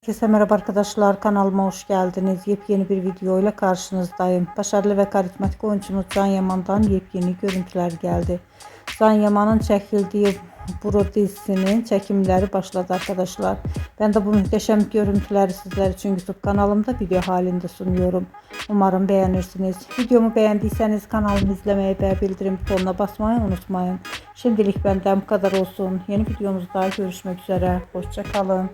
Herkese merhaba arkadaşlar, kanalıma hoş geldiniz. Yepyeni bir video ile karşınızdayım. Başarılı ve karizmatik oyuncumuz Can Yaman'dan yepyeni görüntüler geldi. Can Yaman'ın çekildiği Buru dizisinin çekimleri başladı arkadaşlar. Ben de bu muhteşem görüntüleri sizler için YouTube kanalımda video halinde sunuyorum. Umarım beğenirsiniz. Videomu beğendiyseniz kanalımı izlemeyi ve bildirim butonuna basmayı unutmayın. Şimdilik benden bu kadar olsun. Yeni videomuzda görüşmek üzere. Hoşça kalın.